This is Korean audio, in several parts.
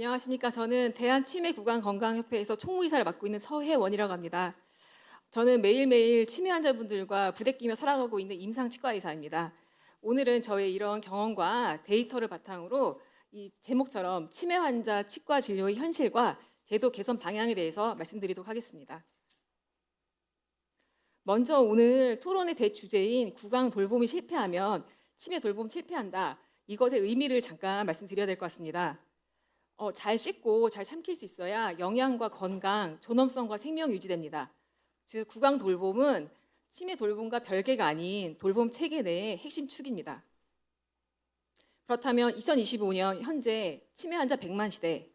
안녕하십니까. 저는 대한치매구강건강협회에서 총무이사를 맡고 있는 서혜원이라고 합니다. 저는 매일매일 치매 환자분들과 부대끼며 살아가고 있는 임상치과의사입니다. 오늘은 저의 이런 경험과 데이터를 바탕으로 이 제목처럼 치매 환자 치과 진료의 현실과 제도 개선 방향에 대해서 말씀드리도록 하겠습니다. 먼저 오늘 토론의 대주제인 구강 돌봄이 실패하면 치매 돌봄 실패한다. 이것의 의미를 잠깐 말씀드려야 될 것 같습니다. 잘 씻고 잘 삼킬 수 있어야 영양과 건강, 존엄성과 생명 유지됩니다. 즉 구강 돌봄은 치매 돌봄과 별개가 아닌 돌봄 체계 내의 핵심 축입니다. 그렇다면 2025년 현재 치매 환자 100만 시대,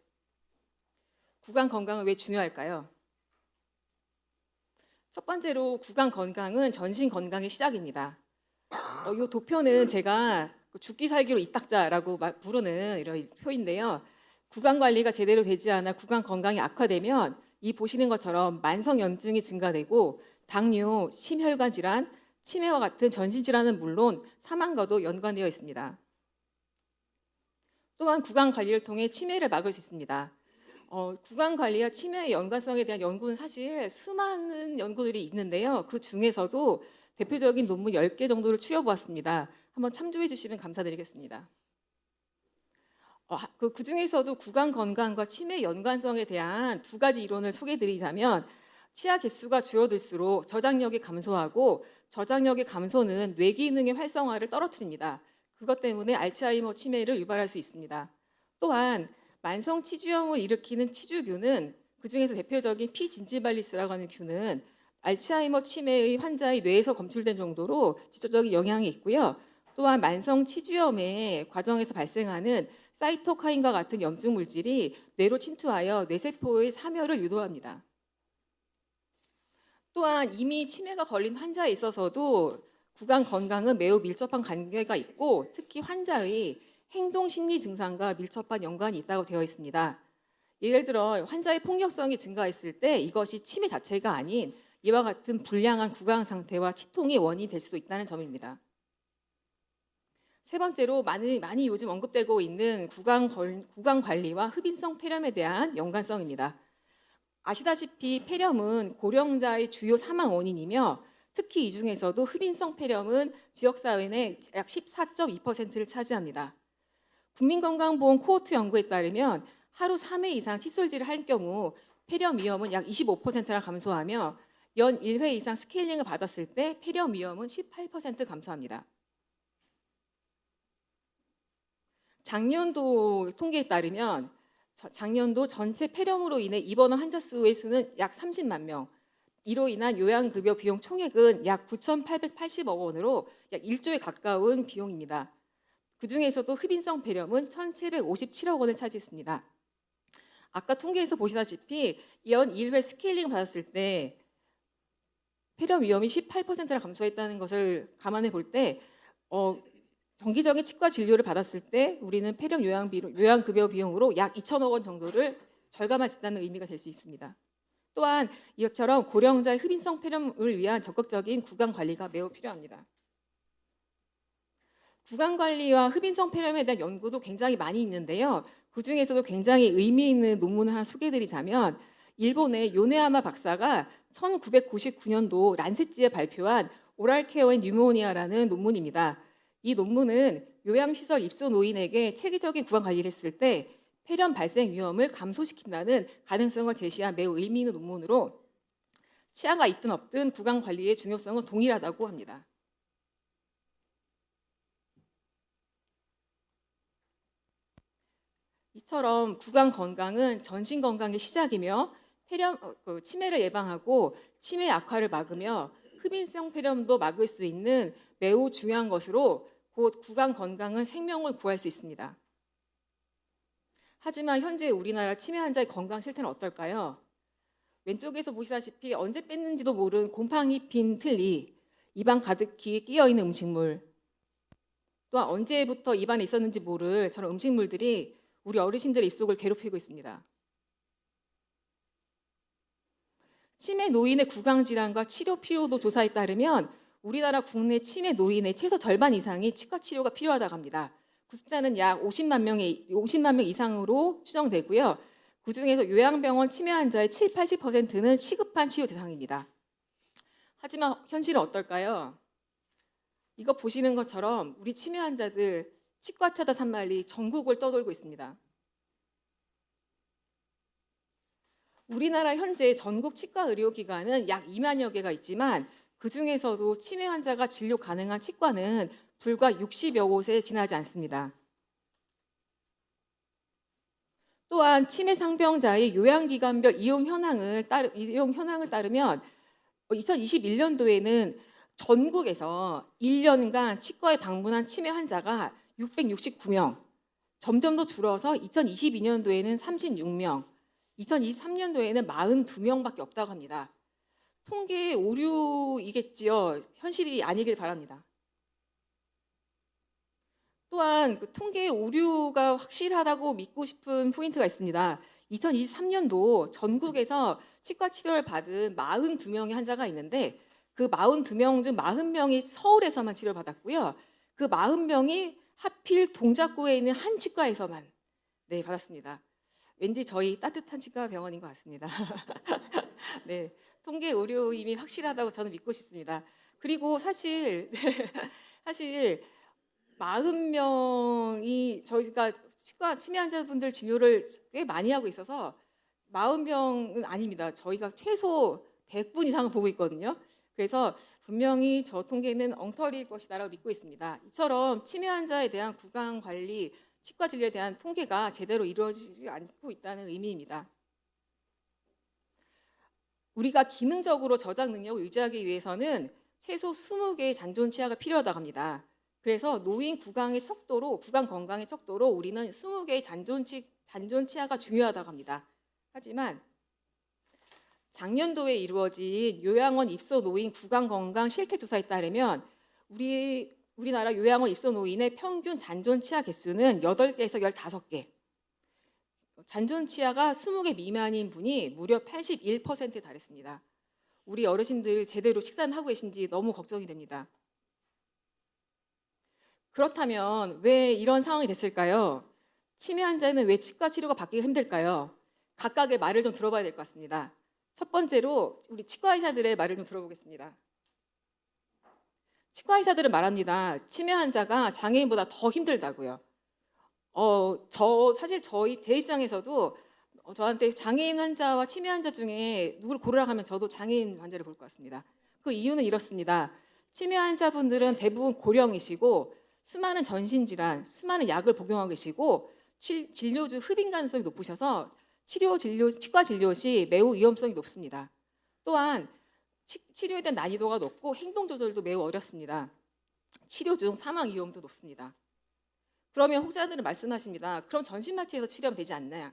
구강 건강은 왜 중요할까요? 첫 번째로 구강 건강은 전신 건강의 시작입니다. 이 도표는 제가 죽기 살기로 이 닦자라고 부르는 이런 표인데요. 구강 관리가 제대로 되지 않아 구강 건강이 악화되면 이 보시는 것처럼 만성염증이 증가되고 당뇨, 심혈관 질환, 치매와 같은 전신 질환은 물론 사망과도 연관되어 있습니다. 또한 구강 관리를 통해 치매를 막을 수 있습니다. 구강 관리와 치매의 연관성에 대한 연구는 사실 수많은 연구들이 있는데요. 그 중에서도 대표적인 논문 10개 정도를 추려보았습니다. 한번 참조해 주시면 감사드리겠습니다. 그 중에서도 구강 건강과 치매 연관성에 대한 두 가지 이론을 소개해드리자면 치아 개수가 줄어들수록 저장력이 감소하고 저장력의 감소는 뇌 기능의 활성화를 떨어뜨립니다. 그것 때문에 알츠하이머 치매를 유발할 수 있습니다. 또한 만성 치주염을 일으키는 치주균은 그중에서 대표적인 피진지발리스라고 하는 균은 알츠하이머 치매의 환자의 뇌에서 검출된 정도로 직접적인 영향이 있고요. 또한 만성 치주염의 과정에서 발생하는 사이토카인과 같은 염증 물질이 뇌로 침투하여 뇌세포의 사멸을 유도합니다. 또한 이미 치매가 걸린 환자에 있어서도 구강 건강은 매우 밀접한 관계가 있고 특히 환자의 행동 심리 증상과 밀접한 연관이 있다고 되어 있습니다. 예를 들어 환자의 폭력성이 증가했을 때 이것이 치매 자체가 아닌 이와 같은 불량한 구강 상태와 치통이 원인이 될 수도 있다는 점입니다. 세 번째로 많이 요즘 언급되고 있는 구강 관리와 흡인성 폐렴에 대한 연관성입니다. 아시다시피 폐렴은 고령자의 주요 사망 원인이며 특히 이 중에서도 흡인성 폐렴은 지역사회 내 약 14.2%를 차지합니다. 국민건강보험 코호트 연구에 따르면 하루 3회 이상 칫솔질을 할 경우 폐렴 위험은 약 25%나 감소하며 연 1회 이상 스케일링을 받았을 때 폐렴 위험은 18% 감소합니다. 작년도 통계에 따르면 작년도 전체 폐렴으로 인해 입원한 환자 수의 수는 약 30만 명, 이로 인한 요양급여 비용 총액은 약 9,880억 원으로 약 1조에 가까운 비용입니다. 그중에서도 흡인성 폐렴은 1,757억 원을 차지했습니다. 아까 통계에서 보시다시피 연 1회 스케일링 받았을 때 폐렴 위험이 18%나 감소했다는 것을 감안해 볼 때 정기적인 치과 진료를 받았을 때 우리는 폐렴 요양급여 비용으로 약 2천억 원 정도를 절감할 수 있다는 의미가 될 수 있습니다. 또한 이것처럼 고령자의 흡인성 폐렴을 위한 적극적인 구강 관리가 매우 필요합니다. 구강 관리와 흡인성 폐렴에 대한 연구도 굉장히 많이 있는데요. 그중에서도 굉장히 의미 있는 논문을 하나 소개해드리자면 일본의 요네야마 박사가 1999년도 란셋지에 발표한 오랄 케어 앤 뉴모니아라는 논문입니다. 이 논문은 요양시설 입소 노인에게 체계적인 구강 관리를 했을 때 폐렴 발생 위험을 감소시킨다는 가능성을 제시한 매우 의미 있는 논문으로 치아가 있든 없든 구강 관리의 중요성은 동일하다고 합니다. 이처럼 구강 건강은 전신 건강의 시작이며 치매를 예방하고 치매 악화를 막으며 흡인성 폐렴도 막을 수 있는 매우 중요한 것으로 곧 구강 건강은 생명을 구할 수 있습니다. 하지만 현재 우리나라 치매 환자의 건강 실태는 어떨까요? 왼쪽에서 보시다시피 언제 뺐는지도 모르는 곰팡이 핀 틀니, 입안 가득히 끼어있는 음식물, 또한 언제부터 입안에 있었는지 모를 저런 음식물들이 우리 어르신들의 입속을 괴롭히고 있습니다. 치매 노인의 구강 질환과 치료 필요도 조사에 따르면 우리나라 국내 치매 노인의 최소 절반 이상이 치과 치료가 필요하다고 합니다. 그 숫자는 약 50만 명 이상으로 추정되고요. 그중에서 요양병원 치매 환자의 7, 80%는 시급한 치료 대상입니다. 하지만 현실은 어떨까요? 이거 보시는 것처럼 우리 치매 환자들 치과 찾아 산만리 전국을 떠돌고 있습니다. 우리나라 현재 전국 치과 의료기관은 약 2만여 개가 있지만 그중에서도 치매 환자가 진료 가능한 치과는 불과 60여 곳에 지나지 않습니다. 또한 치매 상병자의 요양기관별 이용 현황을 따르면 2021년도에는 전국에서 1년간 치과에 방문한 치매 환자가 669명, 점점 더 줄어서 2022년도에는 36명, 2023년도에는 42명밖에 없다고 합니다. 통계의 오류이겠지요. 현실이 아니길 바랍니다. 또한 그 통계의 오류가 확실하다고 믿고 싶은 포인트가 있습니다. 2023년도 전국에서 치과 치료를 받은 42명의 환자가 있는데 그 42명 중 40명이 서울에서만 치료를 받았고요. 그 40명이 하필 동작구에 있는 한 치과에서만 받았습니다. 왠지 저희 따뜻한 치과 병원인 것 같습니다. 네, 통계 오류임이 확실하다고 저는 믿고 싶습니다. 그리고 사실 40명이 저희가 치과 치매 환자분들 진료를 꽤 많이 하고 있어서 40명은 아닙니다. 저희가 최소 100분 이상을 보고 있거든요. 그래서 분명히 저 통계는 엉터리일 것이다라고 믿고 있습니다. 이처럼 치매 환자에 대한 구강 관리, 치과 진료에 대한 통계가 제대로 이루어지지 않고 있다는 의미입니다. 우리가 기능적으로 저장 능력을 유지하기 위해서는 최소 20개의 잔존 치아가 필요하다고 합니다. 그래서 노인 구강 건강의 척도로 우리는 20개의 잔존 치아가 중요하다고 합니다. 하지만 작년도에 이루어진 요양원 입소 노인 구강 건강 실태 조사에 따르면 우리나라 요양원 입소 노인의 평균 잔존 치아 개수는 8개에서 15개. 잔존 치아가 20개 미만인 분이 무려 81%에 달했습니다. 우리 어르신들 제대로 식사는 하고 계신지 너무 걱정이 됩니다. 그렇다면 왜 이런 상황이 됐을까요? 치매 환자는 왜 치과 치료가 받기가 힘들까요? 각각의 말을 좀 들어봐야 될 것 같습니다. 첫 번째로 우리 치과 의사들의 말을 좀 들어보겠습니다. 치과 의사들은 말합니다. 치매 환자가 장애인보다 더 힘들다고요. 사실 제 입장에서도 저한테 장애인 환자와 치매 환자 중에 누굴 고르라 하면 저도 장애인 환자를 볼 것 같습니다. 그 이유는 이렇습니다. 치매 환자분들은 대부분 고령이시고 수많은 전신질환, 수많은 약을 복용하고 계시고 진료 중 흡인 가능성이 높으셔서 치과 진료 시 매우 위험성이 높습니다. 또한 치료에 대한 난이도가 높고 행동 조절도 매우 어렵습니다. 치료 중 사망 위험도 높습니다. 그러면 혹자들은 말씀하십니다. 그럼 전신마취에서 치료하면 되지 않나요?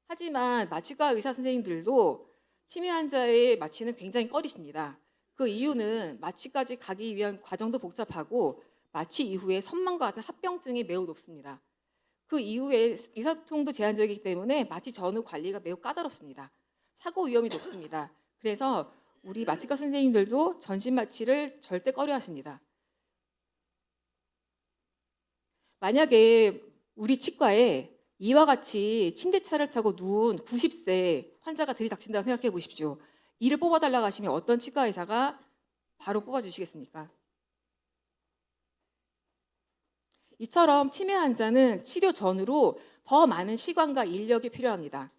하지만 마취과 의사 선생님들도 치매 환자의 마취는 굉장히 꺼리십니다. 그 이유는 마취까지 가기 위한 과정도 복잡하고 마취 이후에 선망과 같은 합병증이 매우 높습니다. 그 이후에 의사소통도 제한적이기 때문에 마취 전후 관리가 매우 까다롭습니다. 사고 위험이 높습니다. 그래서 우리 마취과 선생님들도 전신 마취를 절대 꺼려하십니다. 만약에 우리 치과에 이와 같이 침대차를 타고 누운 90세 환자가 들이닥친다고 생각해 보십시오. 이를 뽑아달라고 하시면 어떤 치과 의사가 바로 뽑아주시겠습니까? 이처럼 치매 환자는 치료 전후로 더 많은 시간과 인력이 필요합니다.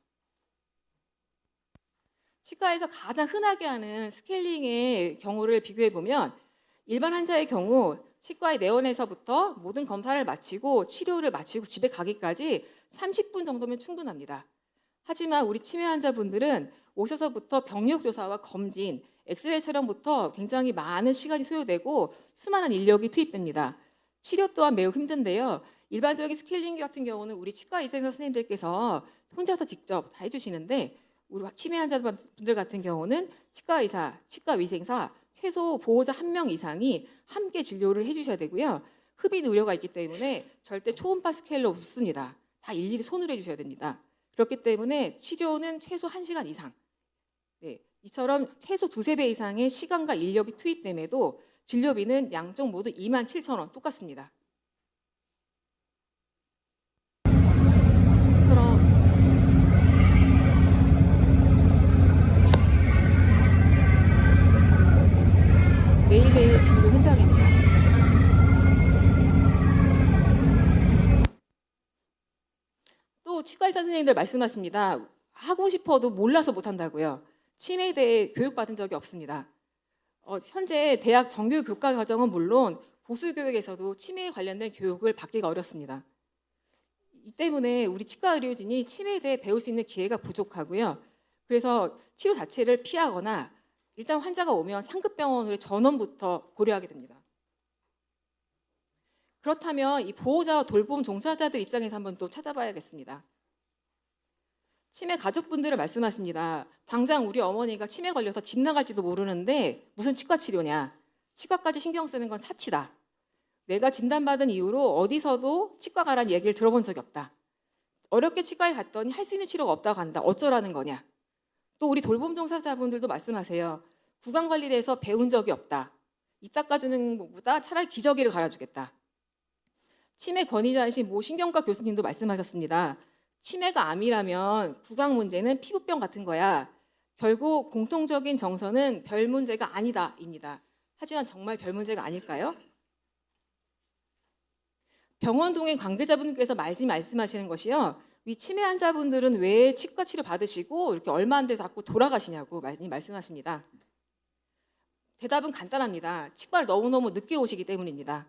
치과에서 가장 흔하게 하는 스케일링의 경우를 비교해 보면 일반 환자의 경우 치과에 내원에서부터 모든 검사를 마치고 치료를 마치고 집에 가기까지 30분 정도면 충분합니다. 하지만 우리 치매 환자분들은 오셔서부터 병력 조사와 검진, 엑스레이 촬영부터 굉장히 많은 시간이 소요되고 수많은 인력이 투입됩니다. 치료 또한 매우 힘든데요. 일반적인 스케일링 같은 경우는 우리 치과 의사 선생님들께서 혼자서 직접 다 해주시는데 우리 치매 환자분들 같은 경우는 치과 의사, 치과 위생사, 최소 보호자 1명 이상이 함께 진료를 해주셔야 되고요. 흡입 우려가 있기 때문에 절대 초음파 스케일로 없습니다. 다 일일이 손으로 해주셔야 됩니다. 그렇기 때문에 치료는 최소 1시간 이상. 이처럼 최소 2~3배 이상의 시간과 인력이 투입됨에도 진료비는 양쪽 모두 27,000원 똑같습니다. 진료 현장입니다. 또 치과 의사 선생님들 말씀하십니다. 하고 싶어도 몰라서 못한다고요. 치매에 대해 교육받은 적이 없습니다. 현재 대학 정규 교과 과정은 물론 보수 교육에서도 치매에 관련된 교육을 받기가 어렵습니다. 이 때문에 우리 치과 의료진이 치매에 대해 배울 수 있는 기회가 부족하고요. 그래서 치료 자체를 피하거나 일단 환자가 오면 상급병원으로 전원부터 고려하게 됩니다. 그렇다면 이 보호자와 돌봄 종사자들 입장에서 한번 또 찾아봐야겠습니다. 치매 가족분들을 말씀하십니다. 당장 우리 어머니가 치매 걸려서 집 나갈지도 모르는데 무슨 치과 치료냐. 치과까지 신경 쓰는 건 사치다. 내가 진단받은 이후로 어디서도 치과 가라는 얘기를 들어본 적이 없다. 어렵게 치과에 갔더니 할 수 있는 치료가 없다고 한다. 어쩌라는 거냐. 또 우리 돌봄 종사자분들도 말씀하세요. 구강관리에 대해서 배운 적이 없다. 이 닦아주는 것보다 차라리 기저귀를 갈아주겠다. 치매 권위자이신 모 신경과 교수님도 말씀하셨습니다. 치매가 암이라면 구강 문제는 피부병 같은 거야. 결국 공통적인 정서는 별 문제가 아니다입니다. 하지만 정말 별 문제가 아닐까요? 병원 동행 관계자분께서 말씀하시는 것이요. 이 치매 환자분들은 왜 치과 치료 받으시고 이렇게 얼마 안 돼서 자꾸 돌아가시냐고 말씀하십니다. 대답은 간단합니다. 치과를 너무너무 늦게 오시기 때문입니다.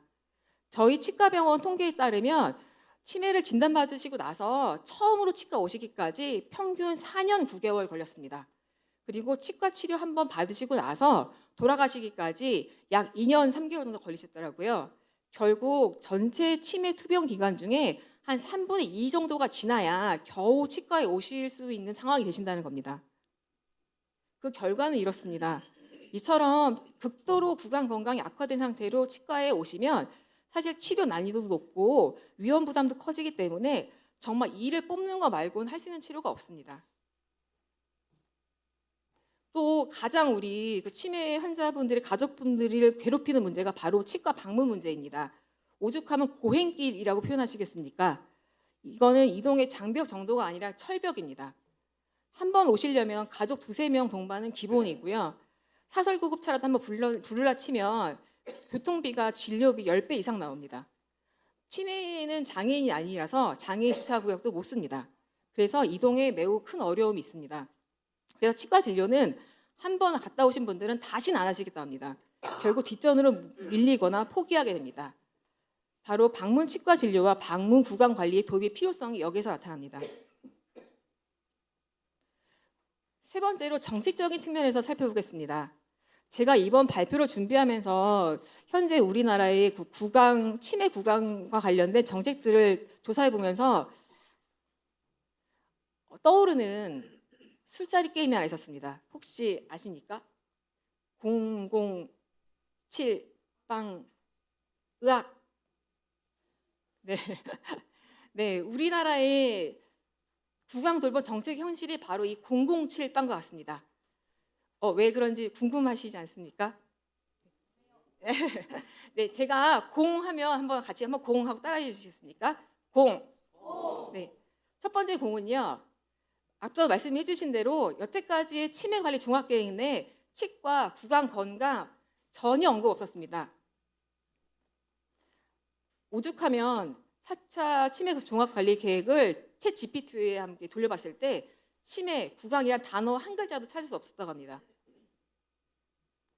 저희 치과병원 통계에 따르면 치매를 진단받으시고 나서 처음으로 치과 오시기까지 평균 4년 9개월 걸렸습니다. 그리고 치과 치료 한번 받으시고 나서 돌아가시기까지 약 2년 3개월 정도 걸리셨더라고요. 결국 전체 치매 투병 기간 중에 한 3분의 2 정도가 지나야 겨우 치과에 오실 수 있는 상황이 되신다는 겁니다. 그 결과는 이렇습니다. 이처럼 극도로 구강 건강이 악화된 상태로 치과에 오시면 사실 치료 난이도도 높고 위험 부담도 커지기 때문에 정말 이를 뽑는 거 말고는 할 수 있는 치료가 없습니다. 또 가장 우리 치매 환자분들의 가족분들을 괴롭히는 문제가 바로 치과 방문 문제입니다. 오죽하면 고행길이라고 표현하시겠습니까? 이거는 이동의 장벽 정도가 아니라 철벽입니다. 한 번 오시려면 가족 2~3명 동반은 기본이고요. 사설 구급차라도 한번 부르라 치면 교통비가 진료비 10배 이상 나옵니다. 치매는 장애인이 아니라서 장애인 주차구역도 못 씁니다. 그래서 이동에 매우 큰 어려움이 있습니다. 그래서 치과 진료는 한 번 갔다 오신 분들은 다시는 안 하시겠다 합니다. 결국 뒷전으로 밀리거나 포기하게 됩니다. 바로 방문 치과 진료와 방문 구강 관리의 도입의 필요성이 여기서 나타납니다. 세 번째로 정책적인 측면에서 살펴보겠습니다. 제가 이번 발표를 준비하면서 현재 우리나라의 치매 구강과 관련된 정책들을 조사해 보면서 떠오르는 술자리 게임이 하나 있었습니다. 혹시 아십니까? 007 빵 의학. 네, 네, 우리나라의 구강 돌봄 정책 현실이 바로 이 007 빵과 같습니다. 왜 그런지 궁금하시지 않습니까? 네, 제가 공 하면 한번 같이 한번 공 하고 따라해 주시겠습니까? 공. 네, 첫 번째 공은요. 앞서 말씀해 주신 대로 여태까지의 치매 관리 종합 계획 내 치과, 구강, 건강 전혀 언급 없었습니다. 오죽하면 4차 치매 종합 관리 계획을 챗 GPT에 함께 돌려봤을 때 치매, 구강이란 단어 한 글자도 찾을 수 없었다고 합니다.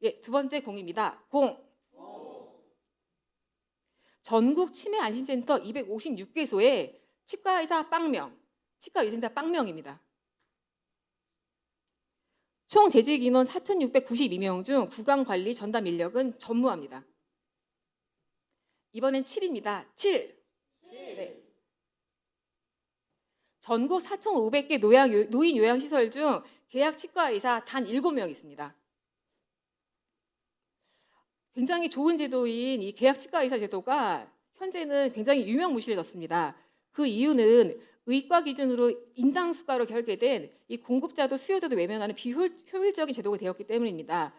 예, 두 번째 공입니다. 공. 전국 치매 안심센터 256개소에 치과의사 빵명, 치과위생자 빵명입니다. 총 재직 인원 4,692명 중 구강관리 전담 인력은 전무합니다. 이번엔 7입니다. 7. 네. 전국 4,500개 노인 요양시설 중 계약 치과의사 단 7명 있습니다. 굉장히 좋은 제도인 이 계약 치과의사 제도가 현재는 굉장히 유명무실해졌습니다. 그 이유는 의과 기준으로 인당수가로 결계된 이 공급자도 수요자도 외면하는 비효율적인 제도가 되었기 때문입니다.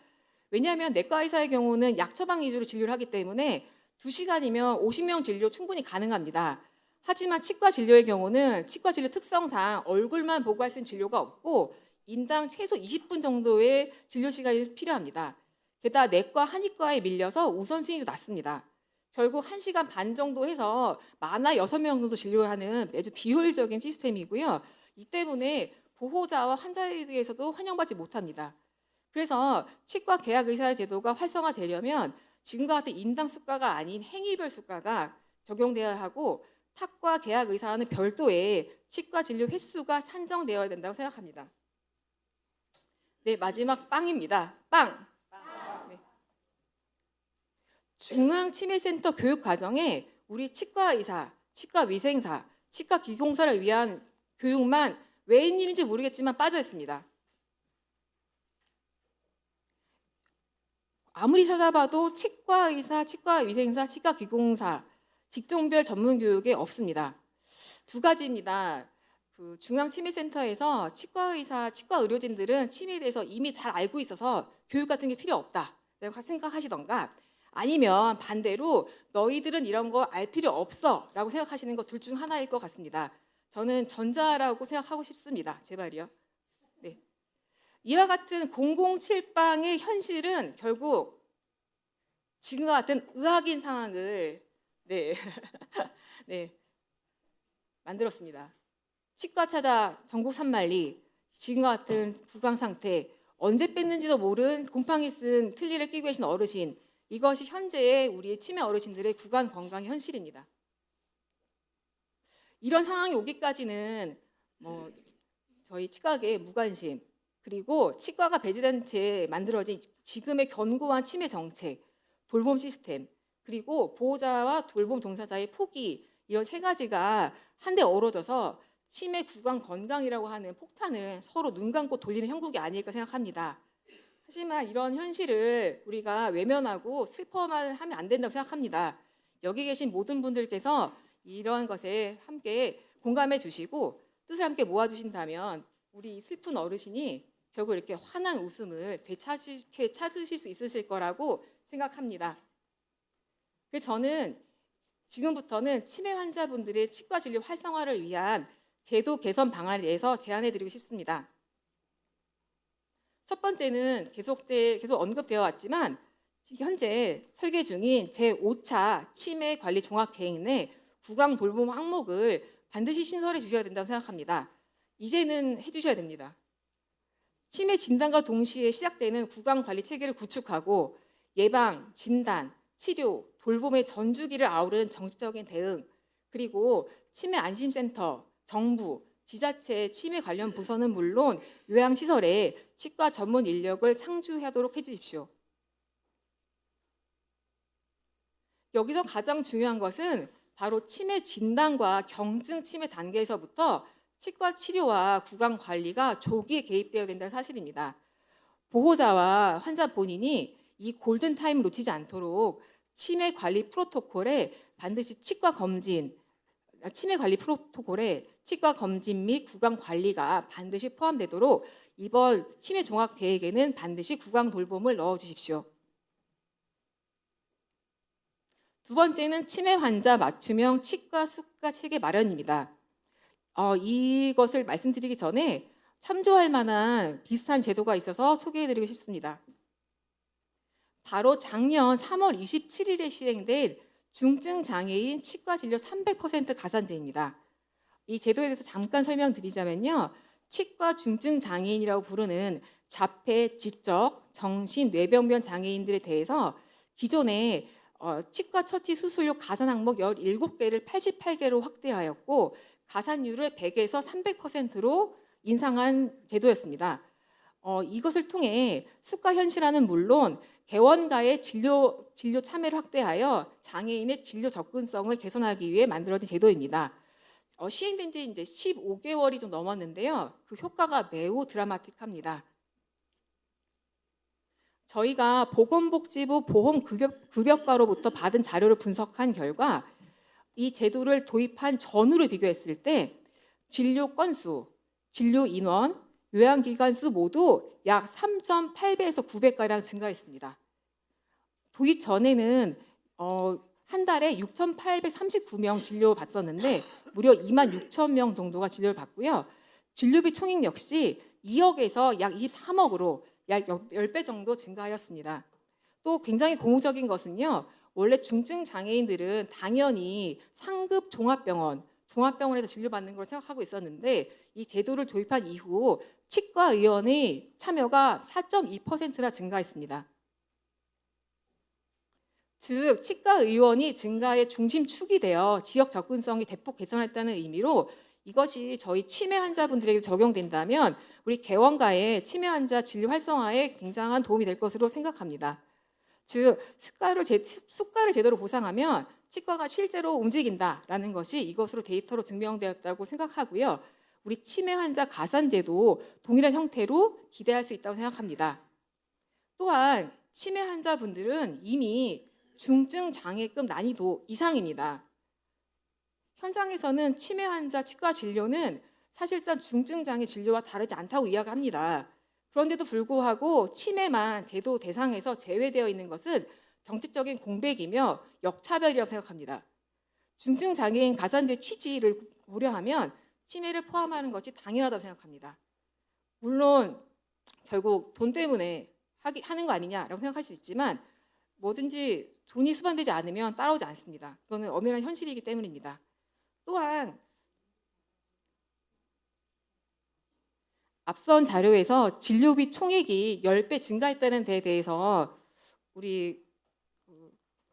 왜냐하면 내과 의사의 경우는 약 처방 위주로 진료를 하기 때문에 2시간이면 50명 진료 충분히 가능합니다. 하지만 치과 진료의 경우는 치과 진료 특성상 얼굴만 보고 할 수 있는 진료가 없고 인당 최소 20분 정도의 진료 시간이 필요합니다. 게다가 내과, 한의과에 밀려서 우선순위도 낮습니다. 결국 1시간 반 정도 해서 많아 6명 정도 진료하는 매우 비효율적인 시스템이고요. 이 때문에 보호자와 환자에 대해서도 환영받지 못합니다. 그래서 치과 계약 의사 제도가 활성화되려면 지금과 같은 인당 수가가 아닌 행위별 수가가 적용되어야 하고 탁과 계약 의사와는 별도의 치과 진료 횟수가 산정되어야 된다고 생각합니다. 네, 마지막 빵입니다. 빵. 네. 중앙치매센터 교육 과정에 우리 치과 의사, 치과 위생사, 치과 기공사를 위한 교육만 웬일인지 모르겠지만 빠져 있습니다. 아무리 찾아봐도 치과 의사, 치과 위생사, 치과 기공사 직종별 전문 교육에 없습니다. 두 가지입니다. 그 중앙치매센터에서 치과 의사, 치과 의료진들은 치매에 대해서 이미 잘 알고 있어서 교육 같은 게 필요 없다라고 생각하시던가, 아니면 반대로 너희들은 이런 거 알 필요 없어라고 생각하시는 거 둘 중 하나일 것 같습니다. 저는 전자라고 생각하고 싶습니다. 제발요. 네. 이와 같은 007빵의 현실은 결국 지금과 같은 의학인 상황을 네, 만들었습니다. 치과 찾아 전국 산만리, 지금과 같은 구강 상태, 언제 뺐는지도 모른 곰팡이 쓴 틀니를 끼고 계신 어르신, 이것이 현재의 우리 치매 어르신들의 구강 건강의 현실입니다. 이런 상황이 오기까지는 저희 치과계의 무관심, 그리고 치과가 배제된 채 만들어진 지금의 견고한 치매 정책, 돌봄 시스템, 그리고 보호자와 돌봄 동사자의 포기, 이런 세 가지가 한데 어우러져서 치매 구강 건강이라고 하는 폭탄을 서로 눈 감고 돌리는 형국이 아닐까 생각합니다. 하지만 이런 현실을 우리가 외면하고 슬퍼만 하면 안 된다고 생각합니다. 여기 계신 모든 분들께서 이런 것에 함께 공감해 주시고 뜻을 함께 모아주신다면 우리 슬픈 어르신이 결국 이렇게 환한 웃음을 되찾으실 수 있으실 거라고 생각합니다. 그래서 저는 지금부터는 치매 환자분들의 치과 진료 활성화를 위한 제도 개선 방안에 대해서 제안해 드리고 싶습니다. 첫 번째는 계속 언급되어 왔지만 현재 설계 중인 제5차 치매 관리 종합 계획 내 구강 돌봄 항목을 반드시 신설해 주셔야 된다고 생각합니다. 이제는 해 주셔야 됩니다. 치매 진단과 동시에 시작되는 구강 관리 체계를 구축하고 예방, 진단, 치료, 돌봄의 전주기를 아우르는 정책적인 대응, 그리고 치매 안심센터, 정부, 지자체 치매 관련 부서는 물론 요양시설에 치과 전문 인력을 상주하도록 해주십시오. 여기서 가장 중요한 것은 바로 치매 진단과 경증 치매 단계에서부터 치과 치료와 구강 관리가 조기에 개입되어야 된다는 사실입니다. 보호자와 환자 본인이 이 골든타임을 놓치지 않도록 치매 관리 프로토콜에 반드시 치매 관리 프로토콜에 치과 검진 및 구강 관리가 반드시 포함되도록 이번 치매 종합 계획에는 반드시 구강 돌봄을 넣어 주십시오. 두 번째는 치매 환자 맞춤형 치과 수가 체계 마련입니다. 이것을 말씀드리기 전에 참조할 만한 비슷한 제도가 있어서 소개해드리고 싶습니다. 바로 작년 3월 27일에 시행된 중증 장애인 치과 진료 300% 가산제입니다. 이 제도에 대해서 잠깐 설명드리자면요. 치과 중증 장애인이라고 부르는 자폐, 지적, 정신, 뇌병변 장애인들에 대해서 기존에 치과 처치 수술료 가산 항목 17개를 88개로 확대하였고 가산율을 100에서 300%로 인상한 제도였습니다. 이것을 통해 수가 현실화는 물론 개원가의 진료 참여를 확대하여 장애인의 진료 접근성을 개선하기 위해 만들어진 제도입니다. 시행된 지 이제 15개월이 좀 넘었는데요. 그 효과가 매우 드라마틱합니다. 저희가 보건복지부 보험급여과로부터 받은 자료를 분석한 결과 이 제도를 도입한 전후를 비교했을 때 진료 건수, 진료 인원, 요양기간 수 모두 약 3.8배에서 9배가량 증가했습니다. 도입 전에는 한 달에 6,839명 진료 받았는데 무려 26,000명 정도가 진료를 받고요. 진료비 총액 역시 2억에서 약 23억으로 약 10배 정도 증가하였습니다. 또 굉장히 고무적인 것은요. 원래 중증 장애인들은 당연히 상급 종합병원에서 진료받는 걸 생각하고 있었는데 이 제도를 도입한 이후 치과 의원의 참여가 4.2%나 증가했습니다. 즉 치과 의원이 증가의 중심축이 되어 지역 접근성이 대폭 개선했다는 의미로 이것이 저희 치매 환자분들에게 적용된다면 우리 개원가의 치매 환자 진료 활성화에 굉장한 도움이 될 것으로 생각합니다. 즉 수가를 제대로 보상하면 치과가 실제로 움직인다라는 것이 이것으로 데이터로 증명되었다고 생각하고요. 우리 치매 환자 가산제도 동일한 형태로 기대할 수 있다고 생각합니다. 또한 치매 환자분들은 이미 중증 장애급 난이도 이상입니다. 현장에서는 치매 환자 치과 진료는 사실상 중증 장애 진료와 다르지 않다고 이야기합니다. 그런데도 불구하고 치매만 제도 대상에서 제외되어 있는 것은 정치적인 공백이며 역차별이라고 생각합니다. 중증 장애인 가산제 취지를 고려하면 치매를 포함하는 것이 당연하다고 생각합니다. 물론 결국 돈 때문에 하는 거 아니냐라고 생각할 수 있지만 뭐든지 돈이 수반되지 않으면 따라오지 않습니다. 그거는 엄연한 현실이기 때문입니다. 또한 앞선 자료에서 진료비 총액이 10배 증가했다는 데에 대해서 우리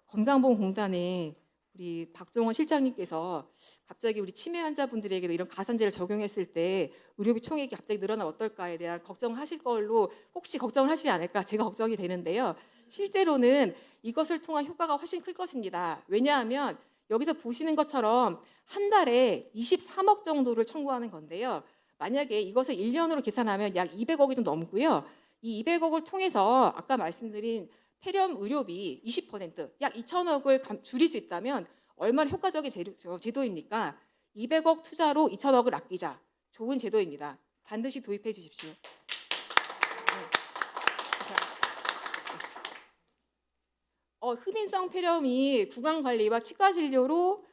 건강보험공단의 우리 박종원 실장님께서 갑자기 우리 치매 환자분들에게도 이런 가산제를 적용했을 때 의료비 총액이 갑자기 늘어나면 어떨까에 대한 걱정을 하실 걸로 혹시 걱정을 하시지 않을까 제가 걱정이 되는데요. 실제로는 이것을 통한 효과가 훨씬 클 것입니다. 왜냐하면 여기서 보시는 것처럼 한 달에 23억 정도를 청구하는 건데요. 만약에 이것을 1년으로 계산하면 약 200억이 좀 넘고요. 이 200억을 통해서 아까 말씀드린 폐렴 의료비 20%, 약 2천억을 줄일 수 있다면 얼마나 효과적인 제도입니까? 200억 투자로 2천억을 아끼자. 좋은 제도입니다. 반드시 도입해 주십시오. 흡인성 폐렴이 구강관리와 치과 진료로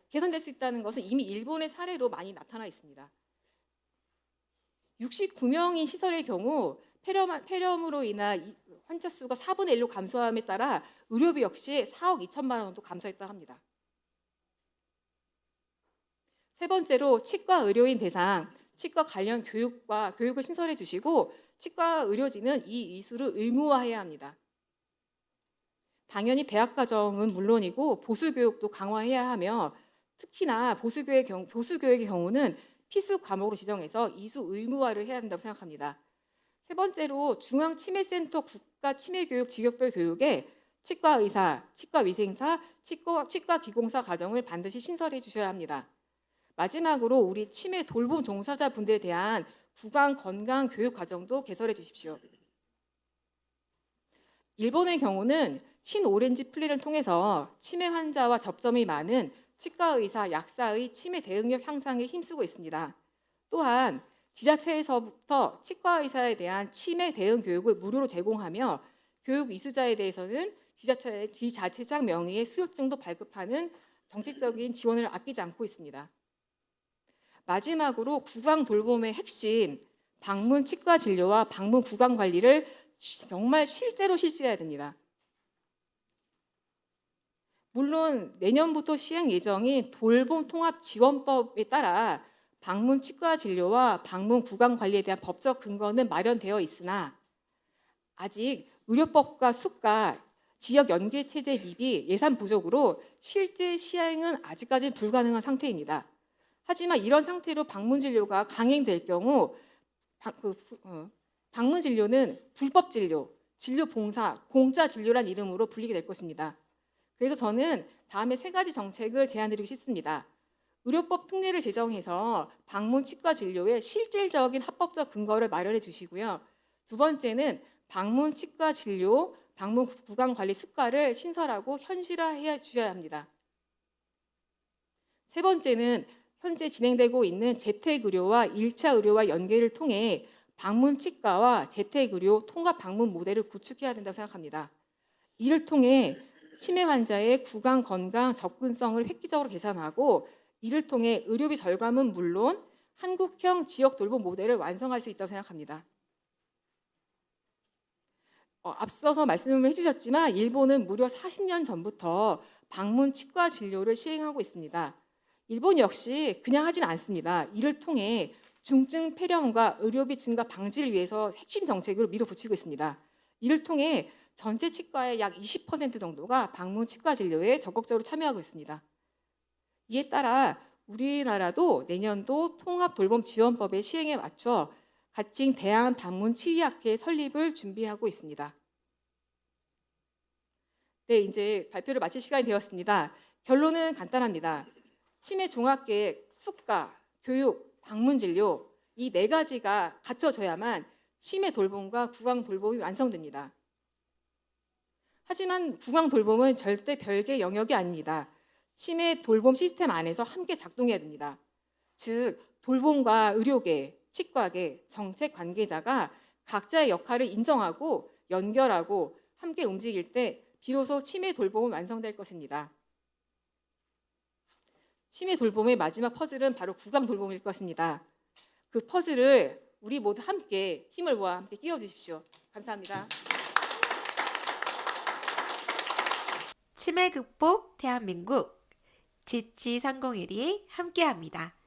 개선될 수 있다는 것은 이미 일본의 사례로 많이 나타나 있습니다. 69명인 시설의 경우 폐렴으로 인한 환자 수가 4분의 1로 감소함에 따라 의료비 역시 4억 2천만 원도 감소했다고 합니다. 세 번째로 치과 의료인 대상, 치과 관련 교육을 신설해 주시고 치과 의료진은 이 이수를 의무화해야 합니다. 당연히 대학 과정은 물론이고 보수 교육도 강화해야 하며 특히나 보수교육의 경우는 필수 과목으로 지정해서 이수 의무화를 해야 한다고 생각합니다. 세 번째로 중앙치매센터 국가치매교육 직역별 교육에 치과 의사, 치과 위생사, 치과 기공사 과정을 반드시 신설해 주셔야 합니다. 마지막으로 우리 치매 돌봄 종사자분들에 대한 구강 건강 교육 과정도 개설해 주십시오. 일본의 경우는 신오렌지 플랜을 통해서 치매 환자와 접점이 많은 치과 의사, 약사의 치매 대응력 향상에 힘쓰고 있습니다. 또한 지자체에서부터 치과 의사에 대한 치매 대응 교육을 무료로 제공하며 교육 이수자에 대해서는 지자체장 명의의 수료증도 발급하는 정책적인 지원을 아끼지 않고 있습니다. 마지막으로 구강 돌봄의 핵심, 방문 치과 진료와 방문 구강 관리를 정말 실제로 실시해야 됩니다. 물론 내년부터 시행 예정인 돌봄 통합 지원법에 따라 방문 치과 진료와 방문 구강 관리에 대한 법적 근거는 마련되어 있으나 아직 의료법과 수가, 지역 연계 체제 미비, 예산 부족으로 실제 시행은 아직까지는 불가능한 상태입니다. 하지만 이런 상태로 방문 진료가 강행될 경우 방문 진료는 불법 진료, 진료 봉사, 공짜 진료란 이름으로 불리게 될 것입니다. 그래서 저는 다음에 3가지 정책을 제안드리고 싶습니다. 의료법 특례를 제정해서 방문 치과 진료에 실질적인 합법적 근거를 마련해 주시고요. 두 번째는 방문 치과 진료, 방문 구강 관리 수가를 신설하고 현실화해 주셔야 합니다. 세 번째는 현재 진행되고 있는 재택의료와 1차 의료와 연계를 통해 방문 치과와 재택의료 통합 방문 모델을 구축해야 된다고 생각합니다. 이를 통해 치매 환자의 구강 건강 접근성을 획기적으로 개선하고 이를 통해 의료비 절감은 물론 한국형 지역 돌봄 모델을 완성할 수 있다고 생각합니다. 앞서서 말씀을 해주셨지만 일본은 무려 40년 전부터 방문 치과 진료를 시행하고 있습니다. 일본 역시 그냥 하진 않습니다. 이를 통해 중증 폐렴과 의료비 증가 방지를 위해서 핵심 정책으로 밀어붙이고 있습니다. 이를 통해 전체 치과의 약 20% 정도가 방문 치과 진료에 적극적으로 참여하고 있습니다. 이에 따라 우리나라도 내년도 통합돌봄지원법의 시행에 맞춰 가칭 대한방문치의학회 설립을 준비하고 있습니다. 네, 이제 발표를 마칠 시간이 되었습니다. 결론은 간단합니다. 치매 종합계획, 수가, 교육, 방문진료 이 4가지가 갖춰져야만 치매 돌봄과 구강 돌봄이 완성됩니다. 하지만 구강 돌봄은 절대 별개 영역이 아닙니다. 치매 돌봄 시스템 안에서 함께 작동해야 됩니다. 즉, 돌봄과 의료계, 치과계, 정책 관계자가 각자의 역할을 인정하고 연결하고 함께 움직일 때 비로소 치매 돌봄은 완성될 것입니다. 치매 돌봄의 마지막 퍼즐은 바로 구강 돌봄일 것입니다. 그 퍼즐을 우리 모두 함께 힘을 모아 함께 끼워주십시오. 감사합니다. 치매 극복 대한민국 지치 301이 함께합니다.